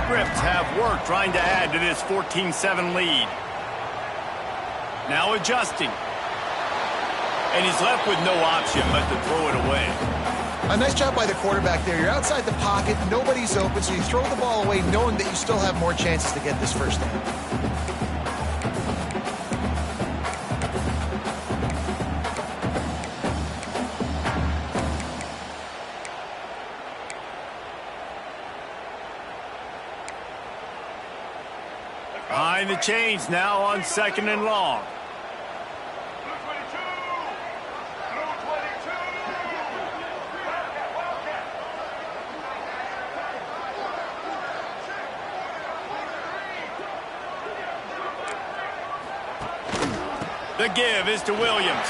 scripts have worked trying to add to this 14-7 lead. Now adjusting. And he's left with no option but to throw it away. A nice job by the quarterback there. You're outside the pocket, nobody's open, so you throw the ball away knowing that you still have more chances to get this first down. Behind the chains now on 2nd and long. The give is to Williams.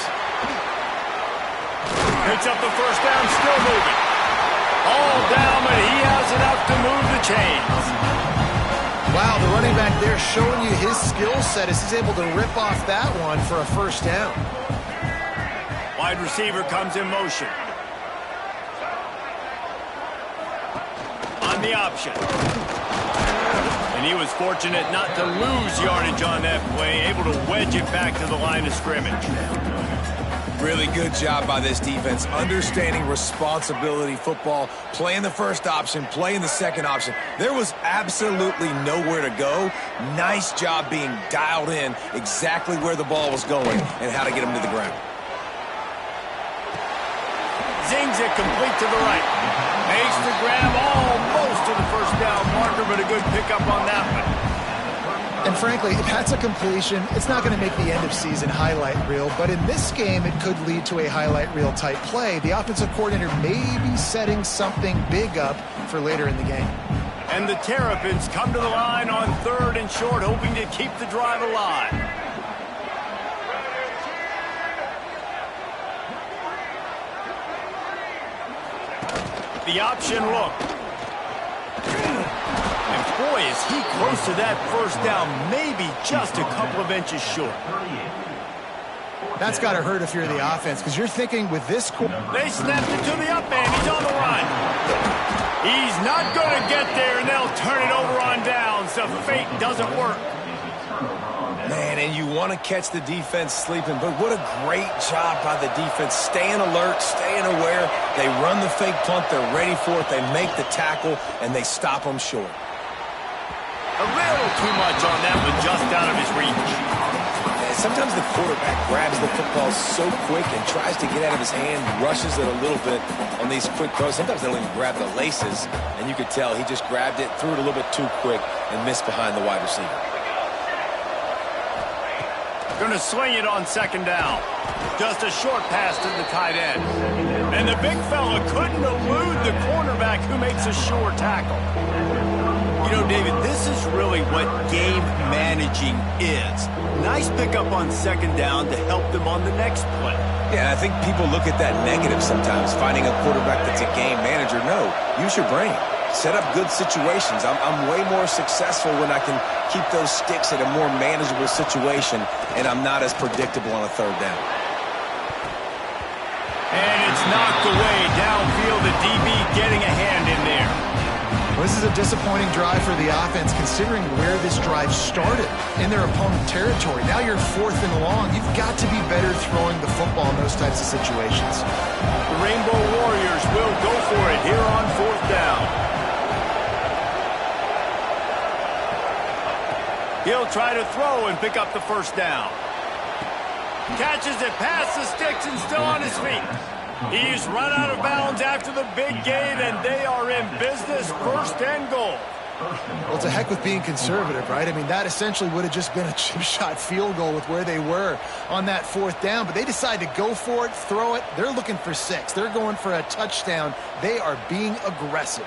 Picks up the first down, still moving. All down, but he has enough to move the chains. Wow, the running back there showing you his skill set as he's able to rip off that one for a first down. Wide receiver comes in motion. On the option. And he was fortunate not to lose yardage on that play, able to wedge it back to the line of scrimmage. Really good job by this defense, understanding responsibility football, playing the first option, playing the second option. There was absolutely nowhere to go. Nice job being dialed in exactly where the ball was going and how to get him to the ground. Zings it complete to the right. Makes the grab almost to the first down marker, but a good pickup on that one. And frankly, if that's a completion, it's not going to make the end of season highlight reel, but in this game, it could lead to a highlight reel type play. The offensive coordinator may be setting something big up for later in the game. And the Terrapins come to the line on 3rd and short, hoping to keep the drive alive. The option look. And boy, is he close to that first down, maybe just a couple of inches short. That's got to hurt if you're the offense, because you're thinking with this... They snapped it to the up end. He's on the run. He's not going to get there, and they'll turn it over on downs. The fake doesn't work. Man, and you want to catch the defense sleeping, but what a great job by the defense. Staying alert, staying aware. They run the fake punt. They're ready for it. They make the tackle, and they stop them short. A little too much on that one, just out of his reach. Sometimes the quarterback grabs the football so quick and tries to get out of his hand, rushes it a little bit on these quick throws. Sometimes they don't even grab the laces, and you could tell he just grabbed it, threw it a little bit too quick, and missed behind the wide receiver. Going to swing it on 2nd down. Just a short pass to the tight end. And the big fella couldn't elude the cornerback who makes a sure tackle. You know, David, this is really what game managing is. Nice pickup on 2nd down to help them on the next play. Yeah, I think people look at that negative sometimes, finding a quarterback that's a game manager. No, use your brain. Set up good situations. I'm way more successful when I can keep those sticks at a more manageable situation, and I'm not as predictable on a 3rd down. And it's knocked away downfield. The DB getting a hand in there. Well, this is a disappointing drive for the offense, considering where this drive started, in their opponent territory. Now you're 4th and long. You've got to be better throwing the football in those types of situations. The Rainbow Warriors will go for it here on 4th down. He'll try to throw and pick up the first down. Catches it past the sticks and still on his feet. He's run out of bounds after the big gain, and they are in business, 1st and goal. Well, it's a heck with being conservative, right? I mean, that essentially would have just been a chip shot field goal with where they were on that 4th down, but they decide to go for it, throw it. They're looking for 6. They're going for a touchdown. They are being aggressive.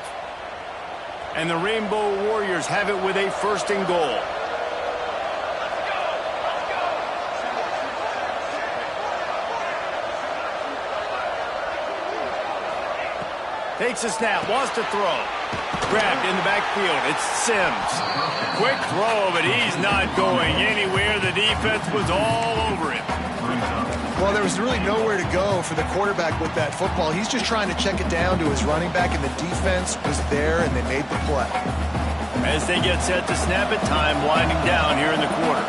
And the Rainbow Warriors have it with a 1st and goal. Takes a snap, wants to throw. Grabbed in the backfield, it's Sims. Quick throw, but he's not going anywhere. The defense was all over him. Well, there was really nowhere to go for the quarterback with that football. He's just trying to check it down to his running back, and the defense was there, and they made the play. As they get set to snap it, time winding down here in the quarter.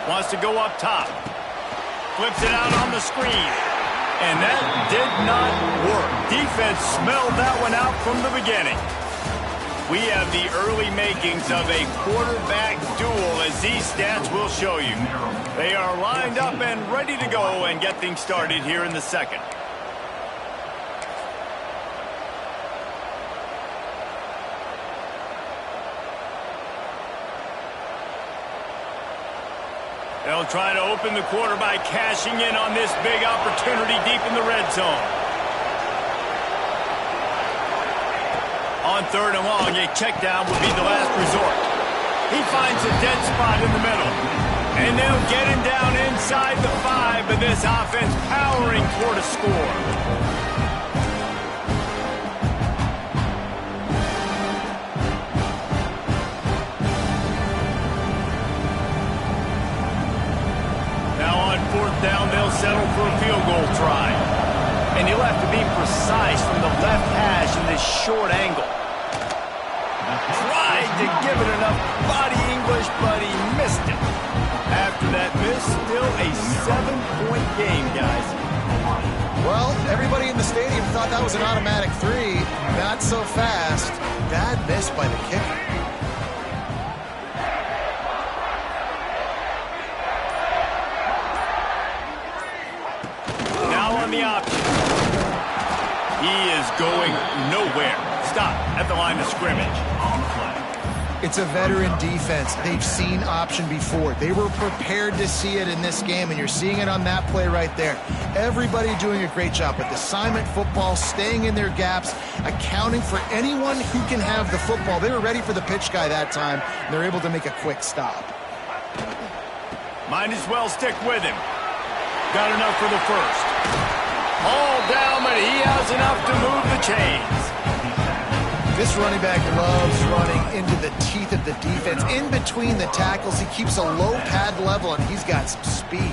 Wants to go up top. Flips it out on the screen. And that did not work. Defense smelled that one out from the beginning. We have the early makings of a quarterback duel, as these stats will show you. They are lined up and ready to go and get things started here in the second. They'll try to open the quarter by cashing in on this big opportunity deep in the red zone. On third and long, a check down would be the last resort. He finds a dead spot in the middle. And they'll get him down inside the 5, but this offense powering toward a score. Fourth down, they'll settle for a field goal try. And he'll have to be precise from the left hash in this short angle. Tried to give it enough body English, but he missed it. After that miss, still a 7-point game, guys. Well, everybody in the stadium thought that was an automatic 3. Not so fast. Bad miss by the kicker. The option. He is going nowhere. Stop at the line of scrimmage. It's a veteran defense. They've seen option before. They were prepared to see it in this game, and you're seeing it on that play right there. Everybody doing a great job with assignment football, staying in their gaps, accounting for anyone who can have the football. They were ready for the pitch guy that time, and they're able to make a quick stop. Might as well stick with him. Got enough for the first. All down, but he has enough to move the chains. This running back loves running into the teeth of the defense. In between the tackles, he keeps a low pad level, and he's got some speed.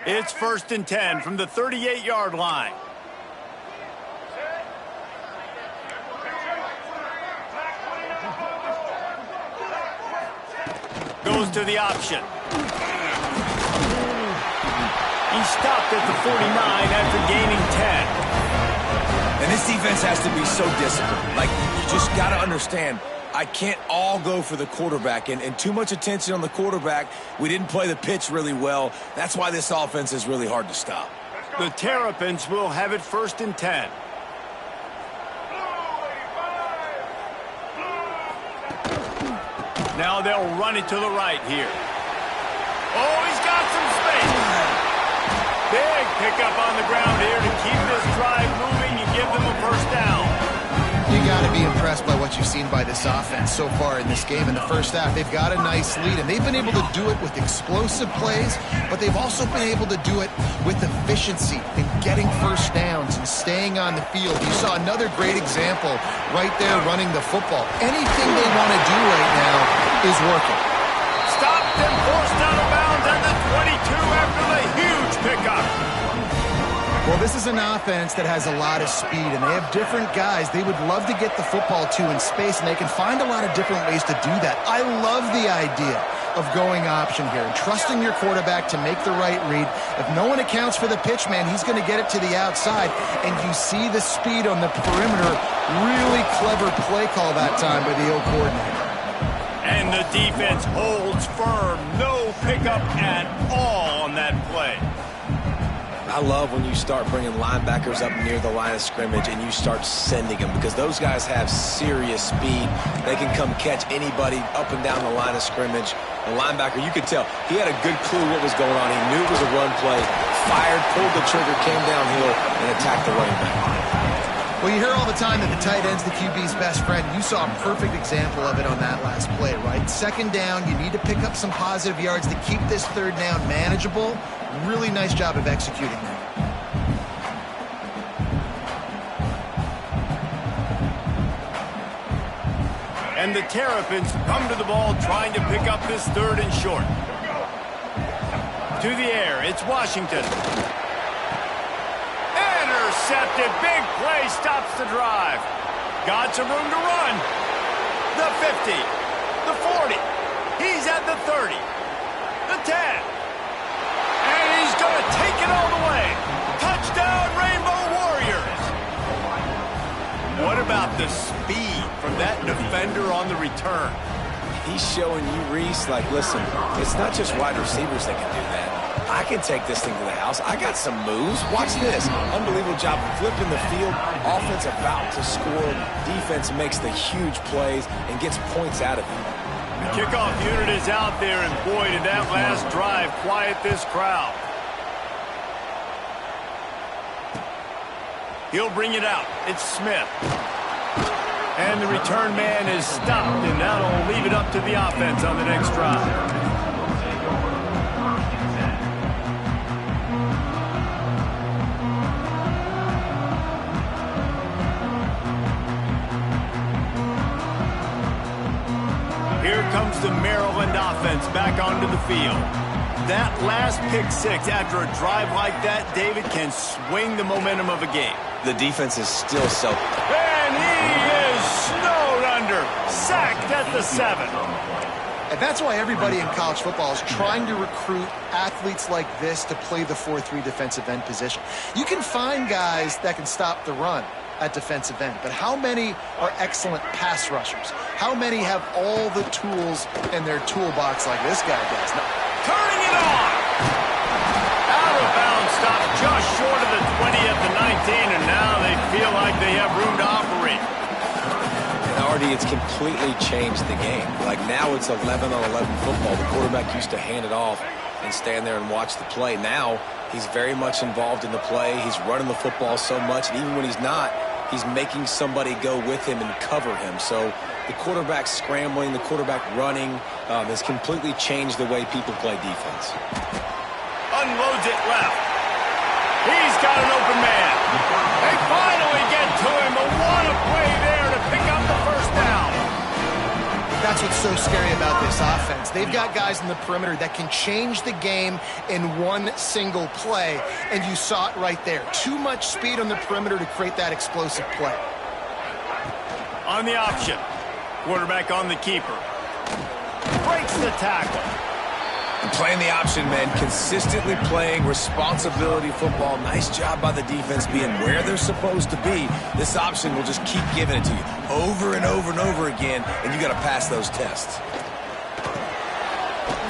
It's 1st and 10 from the 38-yard line. Goes to the option. He stopped at the 49 after gaining 10. And this defense has to be so disciplined. Like, you just got to understand, I can't all go for the quarterback, and too much attention on the quarterback. We didn't play the pitch really well. That's why this offense is really hard to stop. The Terrapins will have it 1st and 10. Now they'll run it to the right here. Oh, he's got some space. Big pickup on the ground here to keep this drive moving and give them a first down. You got to be impressed by what you've seen by this offense so far in this game. In the first half, they've got a nice lead, and they've been able to do it with explosive plays, but they've also been able to do it with efficiency and getting first downs and staying on the field. You saw another great example right there running the football. Anything they want to do right now is working. Stopped and forced out of bounds at the 22 after the huge pickup. Well, this is an offense that has a lot of speed, and they have different guys they would love to get the football to in space, and they can find a lot of different ways to do that. I love the idea of going option here and trusting your quarterback to make the right read. If no one accounts for the pitch, man, he's going to get it to the outside, and you see the speed on the perimeter. Really clever play call that time by the O coordinator. And the defense holds firm. No pickup at all on that play. I love when you start bringing linebackers up near the line of scrimmage and you start sending them, because those guys have serious speed. They can come catch anybody up and down the line of scrimmage. The linebacker, you could tell, he had a good clue what was going on. He knew it was a run play, fired, pulled the trigger, came downhill, and attacked the running back. Well, you hear all the time that the tight end's the QB's best friend. You saw a perfect example of it on that last play, right? Second down, you need to pick up some positive yards to keep this third down manageable. Really nice job of executing that. And the Terrapins come to the ball trying to pick up this third and short. To the air, it's Washington. Intercepted. Big play stops the drive. Got some room to run. The 50. The 40. He's at the 30. The 10. And he's going to take it all the way. Touchdown, Rainbow Warriors. What about the speed from that defender on the return? He's showing you, Reese, like, listen, it's not just wide receivers that can do that. I can take this thing to the house. I got some moves. Watch this. Unbelievable job flipping the field. Offense about to score. Defense makes the huge plays and gets points out of it. The kickoff unit is out there, and boy, did that last drive quiet this crowd. He'll bring it out. It's Smith. And the return man is stopped, and that'll leave it up to the offense on the next drive. Here comes the Maryland offense back onto the field. That last pick six after a drive like that, David, can swing the momentum of a game. The defense is still so... And he is snowed under. Sacked at the 7. And that's why everybody in college football is trying to recruit athletes like this to play the 4-3 defensive end position. You can find guys that can stop the run at defensive end, but how many are excellent pass rushers? How many have all the tools in their toolbox like this guy does? No. Turning it on! Out of bounds, stopped just short of the 20 at the 19, and now they feel like they have room to operate. And already it's completely changed the game. Like now it's 11-on-11 football. The quarterback used to hand it off and stand there and watch the play. Now he's very much involved in the play. He's running the football so much, and even when he's not, he's making somebody go with him and cover him. So the quarterback scrambling, the quarterback running has completely changed the way people play defense. Unloads it left. He's got an open man. They finally get to him, but what a play there to pick up the first down. That's what's so scary about this offense. They've got guys in the perimeter that can change the game in one single play, and you saw it right there. Too much speed on the perimeter to create that explosive play. On the option. Quarterback on the keeper. Breaks the tackle. And playing the option, man, consistently playing responsibility football. Nice job by the defense being where they're supposed to be. This option will just keep giving it to you over and over and over again, and you got to pass those tests.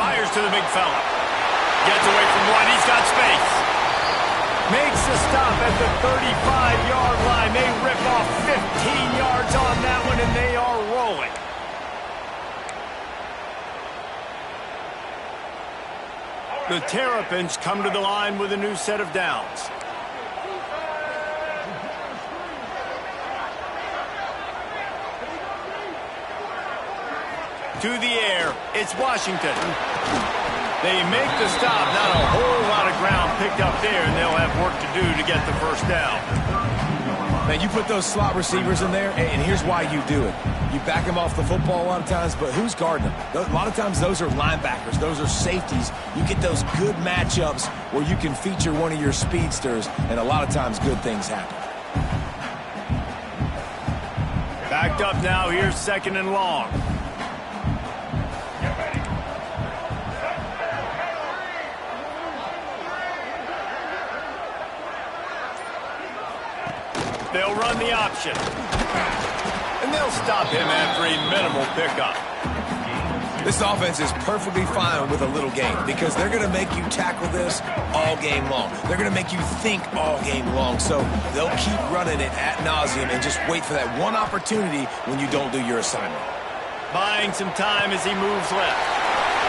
Fires to the big fella. Gets away from one. He's got space. Makes the stop at the 35-yard line. They rip off 15 yards on that one, and they are rolling. The Terrapins come to the line with a new set of downs. To the air, it's Washington. They make the stop. Not a whole lot of ground picked up there, and they'll have work to do to get the first down. Now, you put those slot receivers in there, and here's why you do it. You back them off the football a lot of times, but who's guarding them? A lot of times, those are linebackers. Those are safeties. You get those good matchups where you can feature one of your speedsters, and a lot of times, good things happen. Backed up now. Here's 2nd and long. They'll run the option. And they'll stop him after a minimal pickup. This offense is perfectly fine with a little game because they're going to make you tackle this all game long. They're going to make you think all game long. So they'll keep running it ad nauseum and just wait for that one opportunity when you don't do your assignment. Buying some time as he moves left.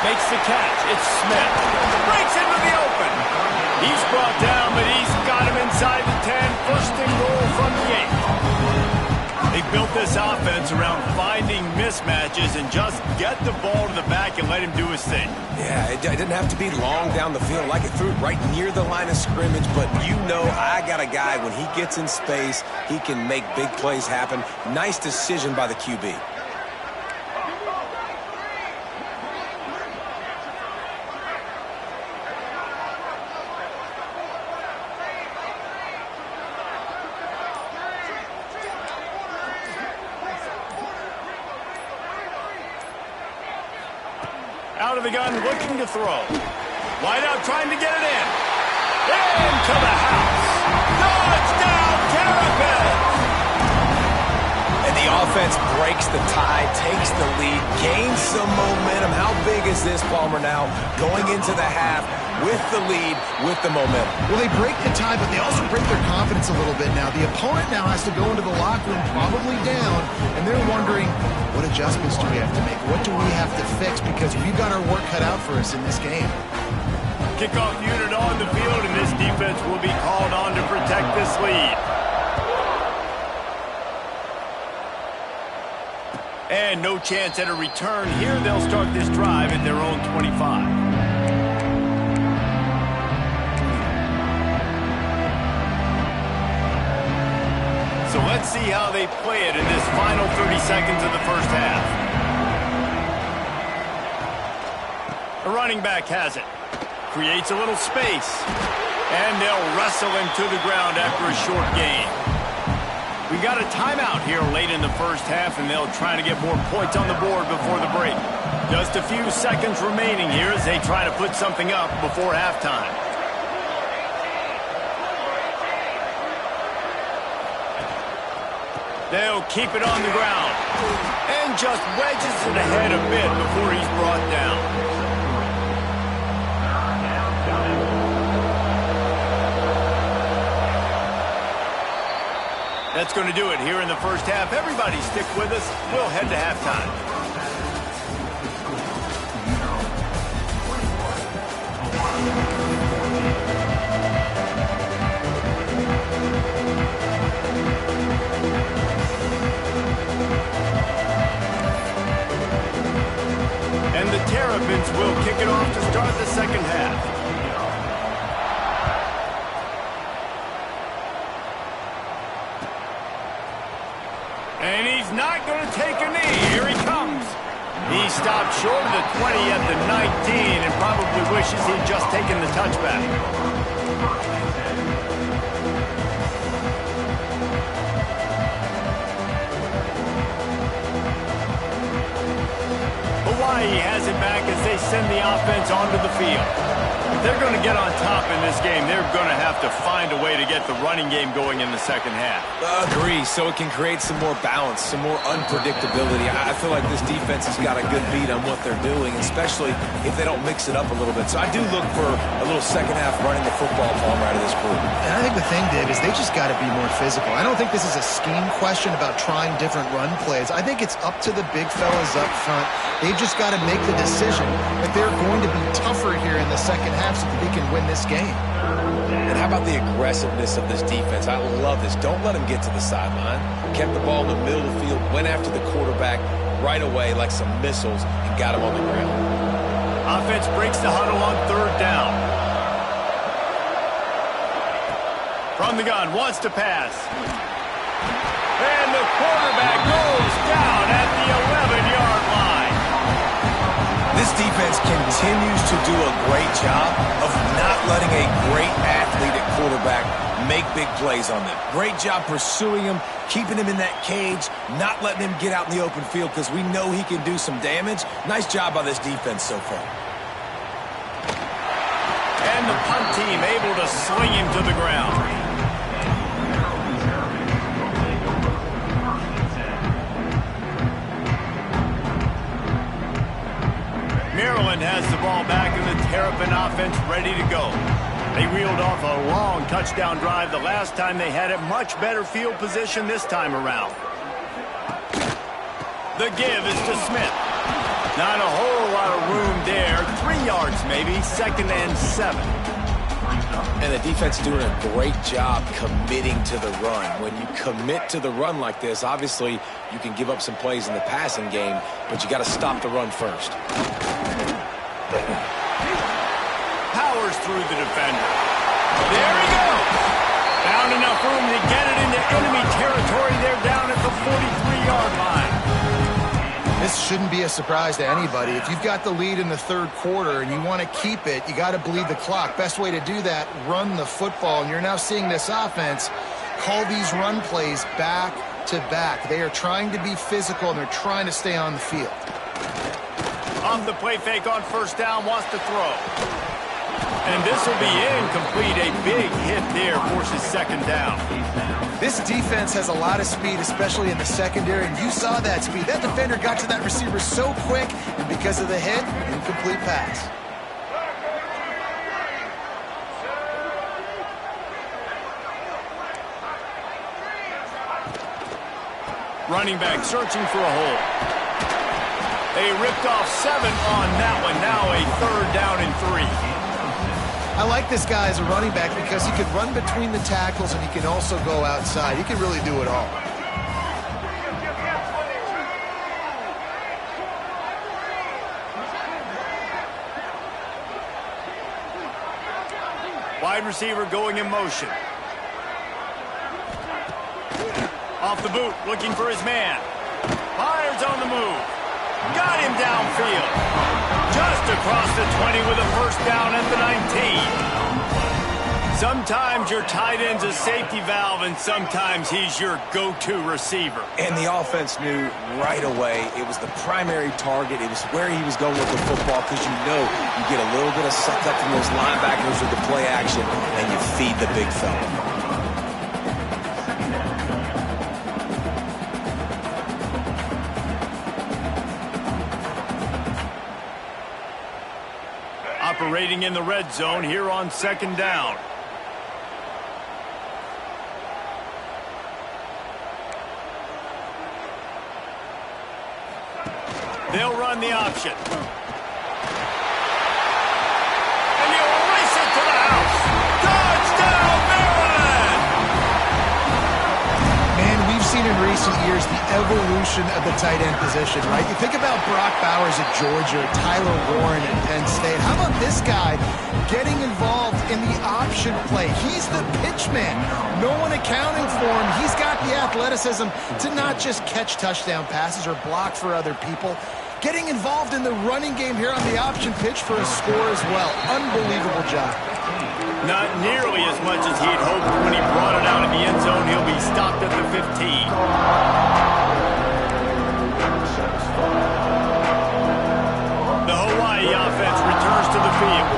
Makes the catch. It's Smith. Breaks into the open. He's brought down, but he's got him inside the 10. 1st and goal from the 8. They built this offense around finding mismatches and just get the ball to the back and let him do his thing. Yeah, it didn't have to be long down the field. Like it threw it right near the line of scrimmage, but you know I got a guy, when he gets in space, he can make big plays happen. Nice decision by the QB. Out of the gun, looking to throw. Wide out, trying to get it in. Into the house. Touchdown, Terrapins! And the offense breaks the tie, takes the lead, gains some momentum. How big is this, Palmer, now? Going into the half with the lead, with the momentum. Well, they break the tie, but they also break their confidence a little bit now. The opponent now has to go into the locker room probably down, and they're wondering, what adjustments do we have to make? What do we have to fix? Because we've got our work cut out for us in this game. Kickoff unit on the field, and this defense will be called on to protect this lead. And no chance at a return here. They'll start this drive at their own 25. So let's see how they play it in this final 30 seconds of the first half. The running back has it. Creates a little space. And they'll wrestle him to the ground after a short gain. We got a timeout here late in the first half, and they'll try to get more points on the board before the break. Just a few seconds remaining here as they try to put something up before halftime. They'll keep it on the ground. And just wedges it ahead a bit before he's brought down. That's going to do it here in the first half. Everybody stick with us. We'll head to halftime. And the Terrapins will kick it off to start the second half. And he's not going to take a knee. Here he comes. He stopped short of the 20 at the 19 and probably wishes he'd just taken the touchback. Hawaii has it back as they send the offense onto the field. If they're going to get on top in this game, they're going to have to find a way to get the running game going in the second half. Agree, so it can create some more balance, some more unpredictability. I feel like this defense has got a good beat on what they're doing, especially if they don't mix it up a little bit. So I do look for a little second half running the football palm out of this group. And I think the thing, Dave, is they just got to be more physical. I don't think this is a scheme question about trying different run plays. I think it's up to the big fellas up front. They've just got to make the decision that they're going to be tougher here in the second half so that they can win this game. And how about the aggressiveness of this defense? I love this. Don't let them get to the sideline. Kept the ball in the middle of the field, went after the quarterback right away like some missiles and got him on the ground. Offense breaks the huddle on third down. From the gun, wants to pass. Quarterback goes down at the 11-yard line. This defense continues to do a great job of not letting a great athlete at quarterback make big plays on them. Great job pursuing him, keeping him in that cage, not letting him get out in the open field because we know he can do some damage. Nice job by this defense so far. And the punt team able to swing him to the ground. Maryland has the ball back in the Terrapin offense ready to go. They reeled off a long touchdown drive the last time they had it. Much better field position this time around. The give is to Smith. Not a whole lot of room there. 3 yards maybe, 2nd and 7. And the defense doing a great job committing to the run. When you commit to the run like this, obviously you can give up some plays in the passing game, but you got to stop the run first. Powers through the defender. There he goes. Found enough room to get it into enemy territory. They're down at the 43-yard line. This shouldn't be a surprise to anybody. If you've got the lead in the third quarter and you want to keep it, you got to bleed the clock. Best way to do that, run the football. And you're now seeing this offense call these run plays back to back. They are trying to be physical and they're trying to stay on the field. Off the play fake on first down, wants to throw. And this will be incomplete. A big hit there, forces 2nd down. This defense has a lot of speed, especially in the secondary, and you saw that speed. That defender got to that receiver so quick, and because of the hit, incomplete pass. Running back searching for a hole. They ripped off 7 on that one. Now a 3rd down and 3. I like this guy as a running back because he can run between the tackles and he can also go outside. He can really do it all. Wide receiver going in motion. Off the boot, looking for his man. Fires on the move. Got him downfield. Just across the 20 with a 1st down at the 19. Sometimes your tight end's a safety valve, and sometimes he's your go-to receiver. And the offense knew right away it was the primary target. It was where he was going with the football because you know you get a little bit of suck up from those linebackers with the play action, and you feed the big fella. Operating in the red zone here on 2nd down. They'll run the option. And he'll race it to the house. Touchdown, Maryland! Man, we've seen in recent years the evolution of the tight end position, right? You think about Brock Bowers at Georgia, Tyler Warren at Penn State. How about this guy getting involved in the option play? He's the pitch man. No one accounting for him. He's got the athleticism to not just catch touchdown passes or block for other people. Getting involved in the running game here on the option pitch for a score as well. Unbelievable job. Not nearly as much as he'd hoped when he brought it out of the end zone. He'll be stopped at the 15. The Hawaii offense returns to the field.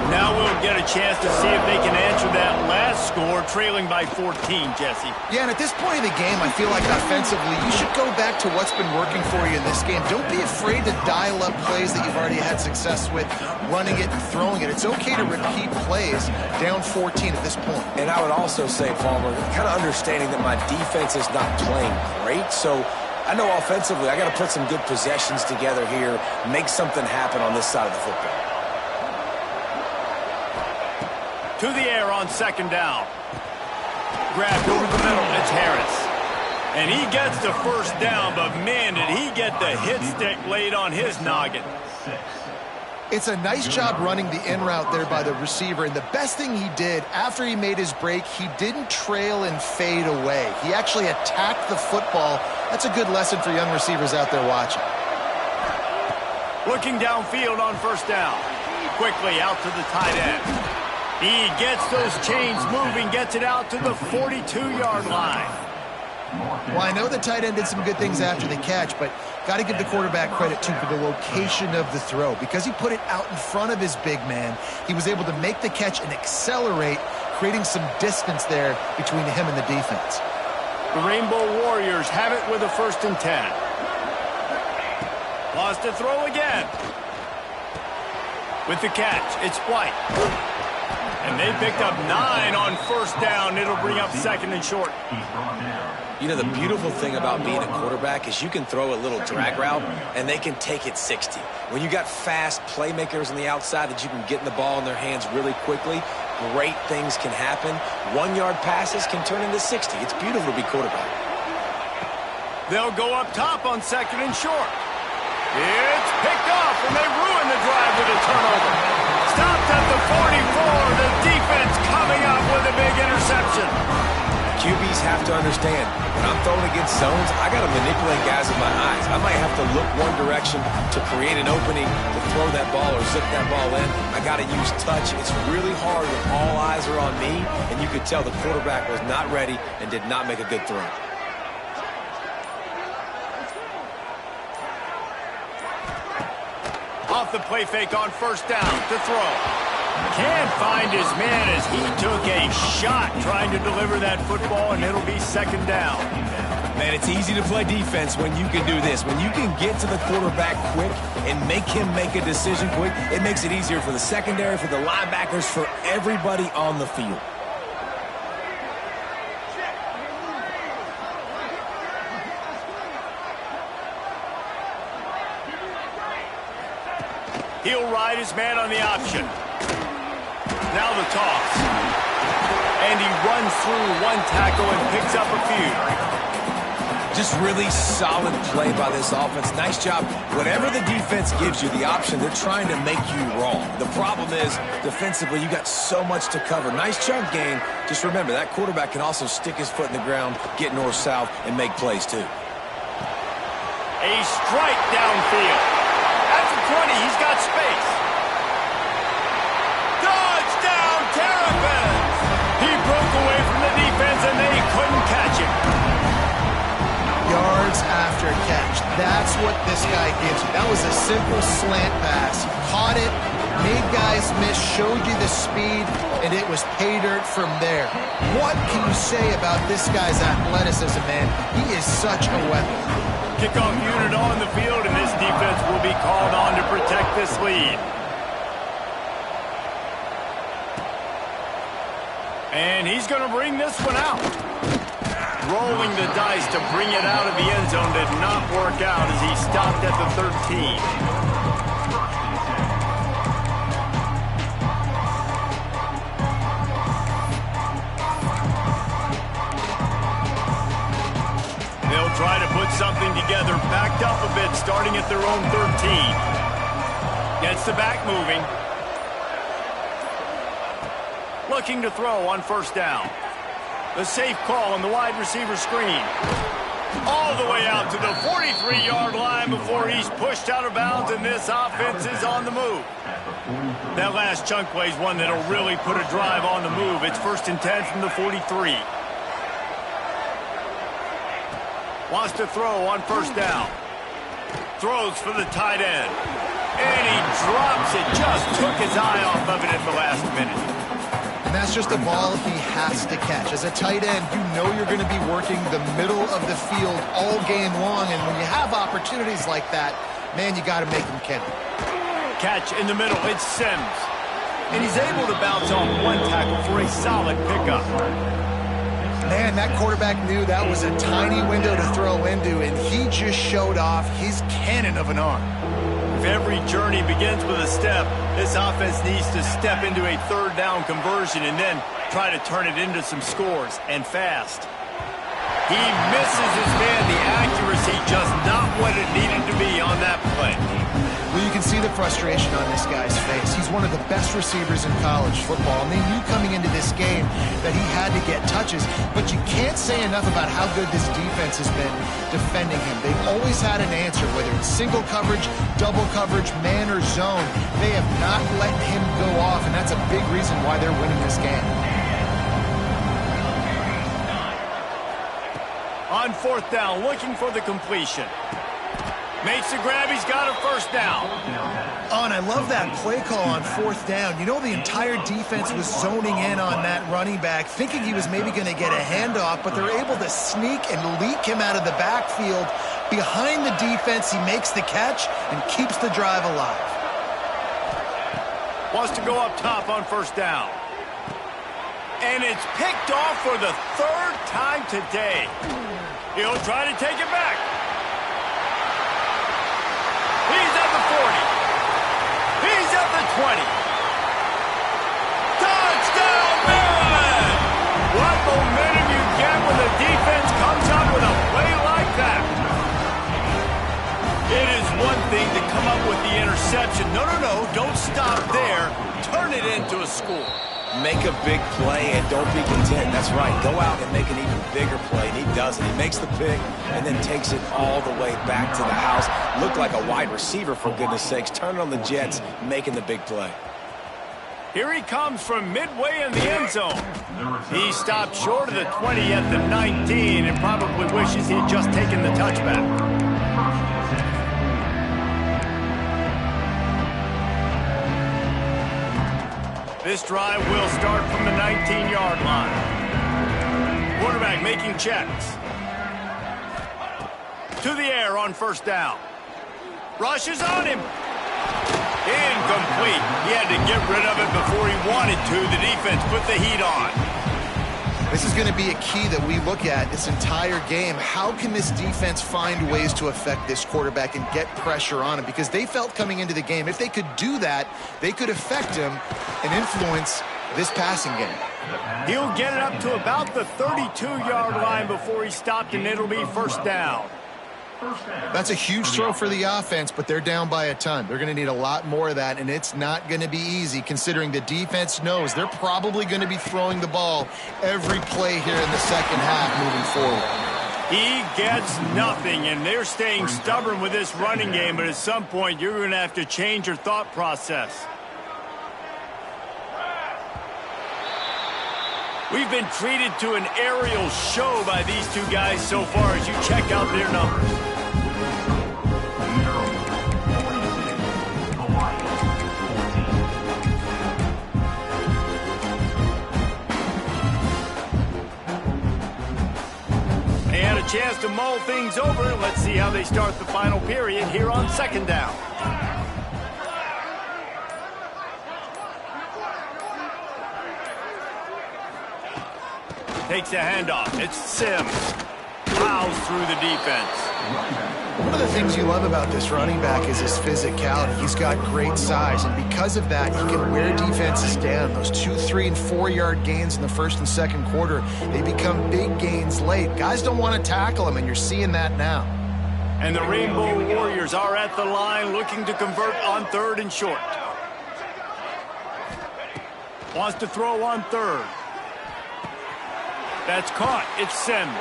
Now we'll get a chance to see if they can answer that last score, trailing by 14, Jesse. Yeah, and at this point of the game, I feel like offensively, you should go back to what's been working for you in this game. Don't be afraid to dial up plays that you've already had success with, running it and throwing it. It's okay to repeat plays down 14 at this point. And I would also say, Palmer, kind of understanding that my defense is not playing great, so I know offensively I got to put some good possessions together here, make something happen on this side of the football. To the air on 2nd down. Grabbed over the middle. It's Harris. And he gets the 1st down, but man, did he get the hit stick laid on his noggin. It's a nice job running the in route there by the receiver, and the best thing he did after he made his break, he didn't trail and fade away. He actually attacked the football. That's a good lesson for young receivers out there watching. Looking downfield on first down. Quickly out to the tight end. He gets those chains moving, gets it out to the 42-yard line. Well, I know the tight end did some good things after the catch, but got to give the quarterback credit, too, for the location of the throw. Because he put it out in front of his big man, he was able to make the catch and accelerate, creating some distance there between him and the defense. The Rainbow Warriors have it with a 1st and 10. Lost to throw again. With the catch, it's White. And they picked up 9 on first down. It'll bring up 2nd and short. You know, the beautiful thing about being a quarterback is you can throw a little drag route, and they can take it 60. When you got fast playmakers on the outside that you can get in the ball in their hands really quickly, great things can happen. 1-yard passes can turn into 60. It's beautiful to be quarterback. They'll go up top on 2nd and short. It's picked off, and they ruin the drive with a turnover. Stopped at the 44. The defense coming up with a big interception. QBs have to understand, when I'm throwing against zones, I got to manipulate guys with my eyes. I might have to look one direction to create an opening to throw that ball or zip that ball in. I got to use touch. It's really hard when all eyes are on me, and you could tell the quarterback was not ready and did not make a good throw. Off the play fake on first down to throw. Can't find his man as he took a shot trying to deliver that football, and it'll be 2nd down. Man, it's easy to play defense when you can do this. When you can get to the quarterback quick and make him make a decision quick, it makes it easier for the secondary, for the linebackers, for everybody on the field. He'll ride his man on the option. Now the toss. And he runs through 1 tackle and picks up a few. Just really solid play by this offense. Nice job. Whatever the defense gives you, the option, they're trying to make you wrong. The problem is, defensively, you got so much to cover. Nice chunk game. Just remember, that quarterback can also stick his foot in the ground, get north-south, and make plays, too. A strike downfield. At the 20, he's got space. Touchdown, Terrapins! He broke away from the defense, and they couldn't catch him. Yards after catch. That's what this guy gives you. That was a simple slant pass. He caught it, made guys miss, showed you the speed, and it was pay dirt from there. What can you say about this guy's athleticism, man? He is such a weapon. Kickoff unit on the field, and this defense will be called on to protect this lead. And he's going to bring this one out. Rolling the dice to bring it out of the end zone did not work out as he stopped at the 13. They'll try to put something together, backed up a bit, starting at their own 13. Gets the back moving. Looking to throw on first down. The safe call on the wide receiver screen. All the way out to the 43-yard line before he's pushed out of bounds, and this offense is on the move. That last chunk play is one that'll really put a drive on the move. It's 1st and 10 from the 43. Wants to throw on first down. Throws for the tight end. And he drops it. Just took his eye off of it at the last minute. And that's just a ball he has to catch. As a tight end, you know you're going to be working the middle of the field all game long. And when you have opportunities like that, man, you got to make them count. Catch in the middle. It's Sims. And he's able to bounce off 1 tackle for a solid pickup. Man, that quarterback knew that was a tiny window to throw into, and he just showed off his cannon of an arm. If every journey begins with a step, this offense needs to step into a 3rd down conversion and then try to turn it into some scores, and fast. He misses his man. The accuracy just not what it needed to be on that play. Well, you can see the frustration on this guy's face. He's one of the best receivers in college football, and they knew coming into this game that he had to get touches, but you can't say enough about how good this defense has been defending him. They've always had an answer, whether it's single coverage, double coverage, man or zone. They have not let him go off, and that's a big reason why they're winning this game. On fourth down, looking for the completion. Makes the grab, he's got a first down. Oh, and I love that play call on fourth down. You know, the entire defense was zoning in on that running back, thinking he was maybe going to get a handoff, but they're able to sneak and leak him out of the backfield. Behind the defense, he makes the catch and keeps the drive alive. Wants to go up top on first down. And it's picked off for the third time today. He'll try to take it back. He's at the 40. He's at the 20. Touchdown, Maryland! What momentum you get when the defense comes up with a play like that. It is one thing to come up with the interception. No, don't stop there. Turn it into a score. Make a big play and don't be content. That's right. Go out and make an even bigger play, and he does it. He makes the pick and then takes it all the way back to the house. Looked like a wide receiver, for goodness sakes. Turn on the Jets, making the big play. Here he comes from midway in the end zone. He stopped short of the 20 at the 19 and probably wishes he'd just taken the touchback. This drive will start from the 19-yard line. Quarterback making checks. To the air on first down. Rushes on him. Incomplete. He had to get rid of it before he wanted to. The defense put the heat on. This is going to be a key that we look at this entire game. How can this defense find ways to affect this quarterback and get pressure on him? Because they felt coming into the game, if they could do that, they could affect him and influence this passing game. He'll get it up to about the 32-yard line before he stopped, and it'll be first down. That's a huge throw for the offense, but they're down by a ton. They're going to need a lot more of that, and it's not going to be easy considering the defense knows they're probably going to be throwing the ball every play here in the second half moving forward. He gets nothing, and they're staying stubborn with this running game, but at some point you're going to have to change your thought process. We've been treated to an aerial show by these two guys so far as you check out their numbers. And a chance to mull things over. Let's see how they start the final period here on second down. Takes a handoff. It's Sims. Plows through the defense. One of the things you love about this running back is his physicality. He's got great size, and because of that, he can wear defenses down. Those 2, 3, and 4-yard gains in the first and second quarter, they become big gains late. Guys don't want to tackle him, and you're seeing that now. And the Rainbow Warriors are at the line looking to convert on third and short. Wants to throw on third. That's caught. It's Sims.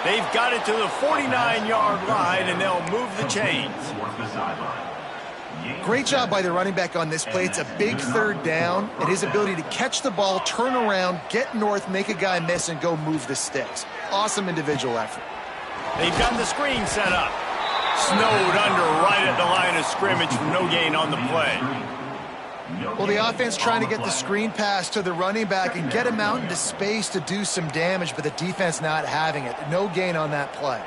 They've got it to the 49-yard line, and they'll move the chains. Great job by the running back on this play. It's a big third down, and his ability to catch the ball, turn around, get north, make a guy miss, and go move the sticks. Awesome individual effort. They've got the screen set up. Snowed under right at the line of scrimmage for no gain on the play. Well, the offense trying to get the screen pass to the running back and get him out into space to do some damage, but the defense not having it. No gain on that play.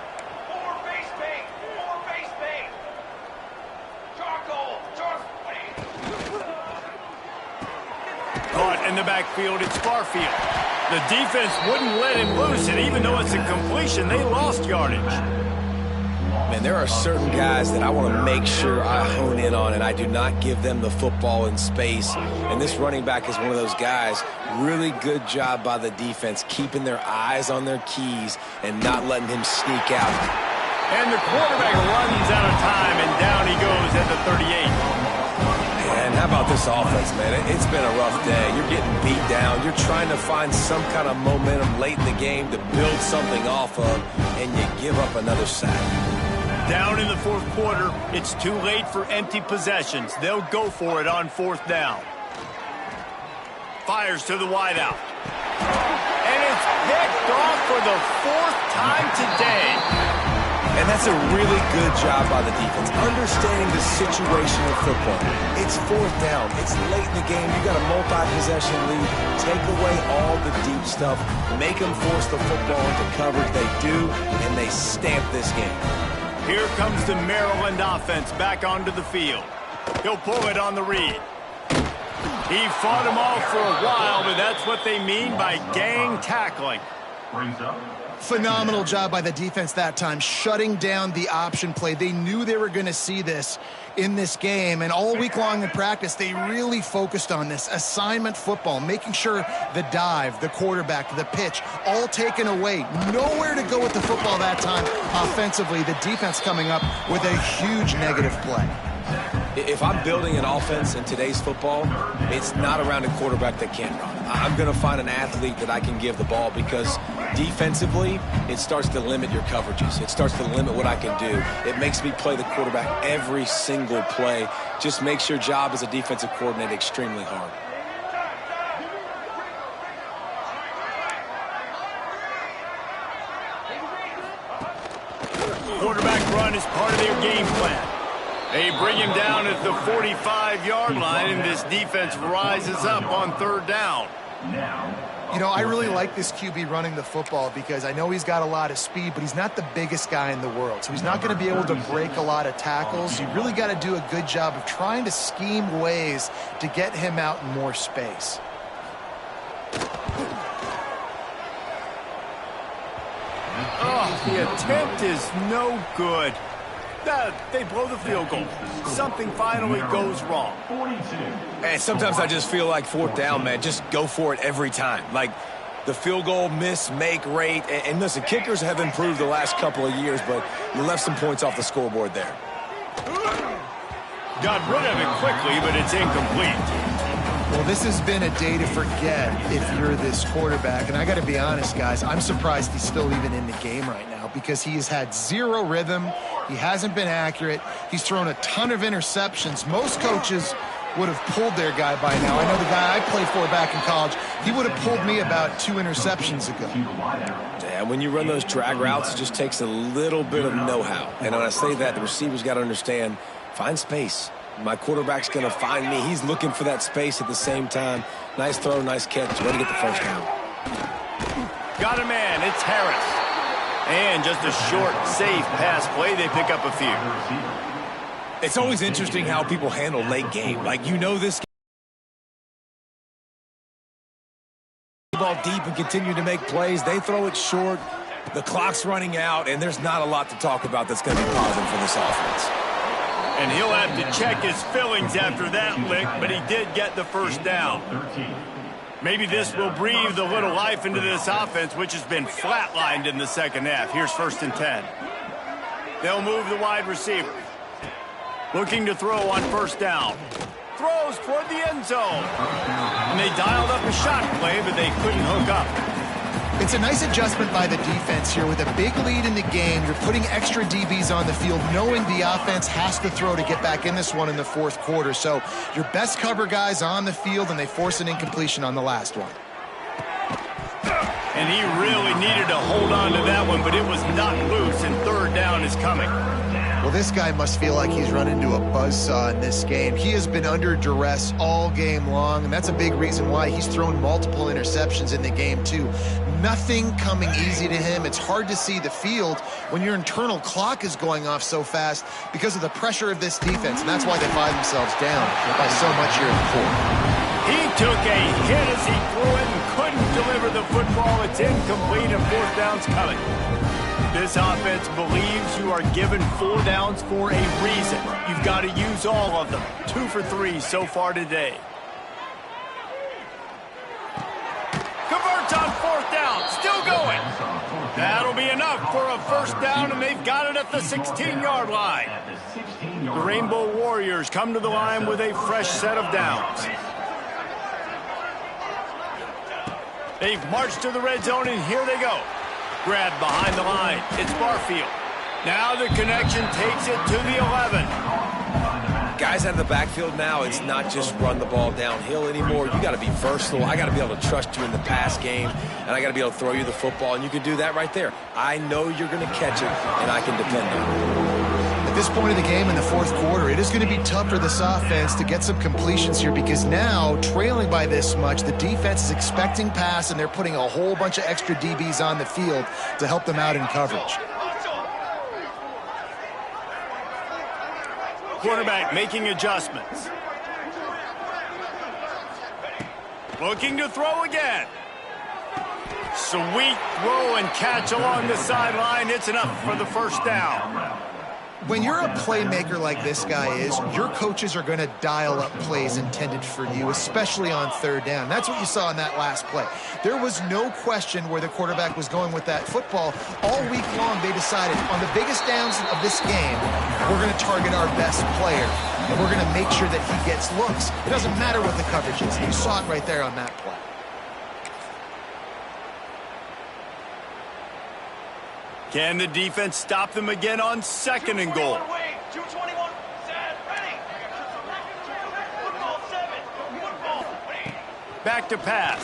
Caught in the backfield, it's Barfield. The defense wouldn't let him loose, and even though it's a completion, they lost yardage. Man, there are certain guys that I want to make sure I hone in on, and I do not give them the football in space. And this running back is one of those guys. Really good job by the defense, keeping their eyes on their keys and not letting him sneak out. And the quarterback runs out of time, and down he goes at the 38. And how about this offense, man? It's been a rough day. You're getting beat down. You're trying to find some kind of momentum late in the game to build something off of, and you give up another sack. Down in the fourth quarter, it's too late for empty possessions. They'll go for it on fourth down. Fires to the wideout. And it's picked off for the fourth time today. And that's a really good job by the defense, understanding the situation of football. It's fourth down. It's late in the game. You got a multi-possession lead. Take away all the deep stuff. Make them force the football into coverage. They do, and they stamp this game. Here comes the Maryland offense back onto the field. He'll pull it on the read. He fought him off for a while, but that's what they mean by gang tackling. Brings up. Phenomenal job by the defense that time, shutting down the option play. They knew they were going to see this in this game, and all week long in practice, they really focused on this assignment football, making sure the dive, the quarterback, the pitch, all taken away. Nowhere to go with the football that time offensively. The defense coming up with a huge negative play. If I'm building an offense in today's football, it's not around a quarterback that can't run. I'm going to find an athlete that I can give the ball, because defensively, it starts to limit your coverages. It starts to limit what I can do. It makes me play the quarterback every single play. Just makes your job as a defensive coordinator extremely hard. Quarterback run is part of their game plan. They bring him down at the 45-yard line, and this defense rises up on third down. You know, I really like this QB running the football, because I know he's got a lot of speed, but he's not the biggest guy in the world. So he's not going to be able to break a lot of tackles. You really got to do a good job of trying to scheme ways to get him out in more space. Oh, the attempt is no good. They blow the field goal. Something finally goes wrong. And sometimes I just feel like fourth down, man, just go for it every time. Like the field goal miss-make rate. And listen, kickers have improved the last couple of years, but you left some points off the scoreboard there. Got rid of it quickly, but it's incomplete. Well, this has been a day to forget if you're this quarterback. And I got to be honest, guys, I'm surprised he's still even in the game right now, because he has had zero rhythm. He hasn't been accurate. He's thrown a ton of interceptions. Most coaches would have pulled their guy by now. I know the guy I played for back in college, he would have pulled me about 2 interceptions ago. Yeah, when you run those drag routes, it just takes a little bit of know-how. And when I say that, the receiver's got to understand, find space. My quarterback's going to find me. He's looking for that space at the same time. Nice throw, nice catch. Way to get the first down. Got a man. It's Harris. And just a short, safe pass play. They pick up a few. It's always interesting how people handle late game. Like, you know this ball deep and continue to make plays. They throw it short. The clock's running out, and there's not a lot to talk about that's going to be positive for this offense. And he'll have to check his fillings after that lick, but he did get the first down. Maybe this will breathe a little life into this offense, which has been flatlined in the second half. Here's 1st and 10. They'll move the wide receiver. Looking to throw on first down. Throws toward the end zone. And they dialed up a shot play, but they couldn't hook up. It's a nice adjustment by the defense here. With a big lead in the game, you're putting extra DBs on the field, knowing the offense has to throw to get back in this one in the fourth quarter. So your best cover guys on the field, and they force an incompletion on the last one. And he really needed to hold on to that one, but it was not loose, and third down is coming. Well, this guy must feel like he's run into a buzzsaw in this game. He has been under duress all game long, and that's a big reason why he's thrown multiple interceptions in the game, too. Nothing coming easy to him. It's hard to see the field when your internal clock is going off so fast because of the pressure of this defense, and that's why they find themselves down by so much here in the fourth. He took a hit as he threw it and couldn't deliver the football. It's incomplete, and fourth down's coming. This offense believes you are given 4 downs for a reason. You've got to use all of them. 2 for 3 so far today. Converts on fourth down. Still going. That'll be enough. enough for a first down, and they've got it at the 16-yard line. The Rainbow Warriors come to the line with a fresh set of downs. They've marched to the red zone, and here they go. Grabbed behind the line. It's Barfield. Now the connection takes it to the 11. Guys out of the backfield now, it's not just run the ball downhill anymore. You got to be versatile. I got to be able to trust you in the pass game, and I got to be able to throw you the football, and you can do that right there. I know you're going to catch it, and I can depend on it. At this point of the game in the fourth quarter, it is going to be tough for this offense to get some completions here because now, trailing by this much, the defense is expecting pass, and they're putting a whole bunch of extra DBs on the field to help them out in coverage. Quarterback making adjustments. Looking to throw again. Sweet throw and catch along the sideline. It's enough for the first down. When you're a playmaker like this guy is, your coaches are going to dial up plays intended for you, especially on third down. That's what you saw in that last play. There was no question where the quarterback was going with that football. All week long, they decided on the biggest downs of this game, we're going to target our best player, and we're going to make sure that he gets looks. It doesn't matter what the coverage is. You saw it right there on that play. Can the defense stop them again on second and goal? Back to pass.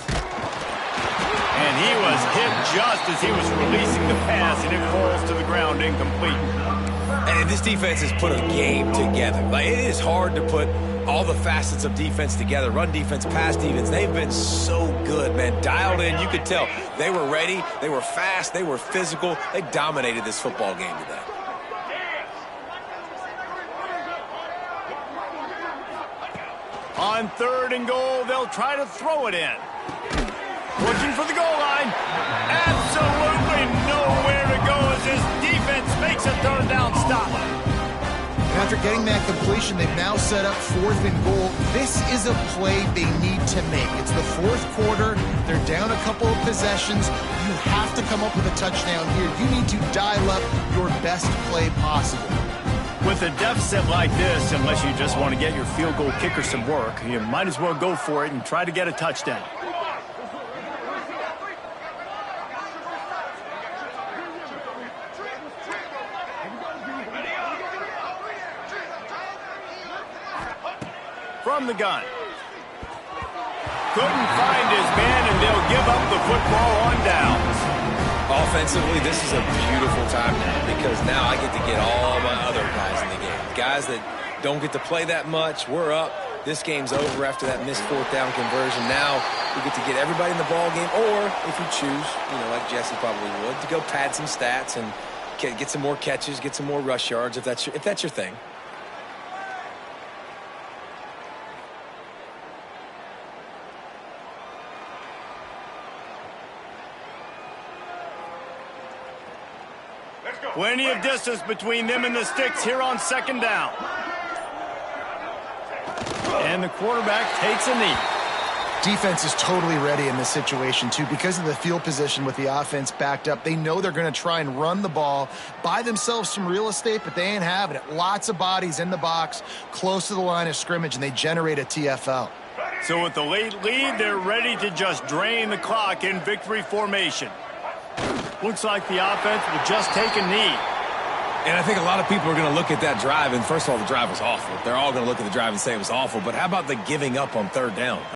And he was hit just as he was releasing the pass, and it falls to the ground incomplete. And this defense has put a game together. Like, it is hard to put all the facets of defense together. Run defense, pass defense. They've been so good, man. Dialed in. You could tell they were ready. They were fast. They were physical. They dominated this football game today. On third and goal, they'll try to throw it in. Looking for the goal line. Absolutely nowhere to go as his defense makes a third down stop. And after getting that completion, they've now set up fourth and goal. This is a play they need to make. It's the fourth quarter. They're down a couple of possessions. You have to come up with a touchdown here. You need to dial up your best play possible. With a deficit like this, unless you just want to get your field goal kicker some work, you might as well go for it and try to get a touchdown. From the gun. Couldn't find his man, and they'll give up the football on downs. Offensively, this is a beautiful time now because now I get to get all my other guys in the game. Guys that don't get to play that much. We're up. This game's over after that missed fourth down conversion. Now we get to get everybody in the ball game, or if you choose, like Jesse probably would, to go pad some stats and get some more catches, get some more rush yards if that's your thing. Plenty of distance between them and the sticks here on second down. And the quarterback takes a knee. Defense is totally ready in this situation, too. Because of the field position with the offense backed up, they know they're going to try and run the ball, buy themselves some real estate, but they ain't having it. Lots of bodies in the box, close to the line of scrimmage, and they generate a TFL. So with the late lead, they're ready to just drain the clock in victory formation. Looks like the offense will just take a knee. And I think a lot of people are going to look at that drive, and first of all, the drive was awful. They're all going to look at the drive and say it was awful, but how about the giving up on third down?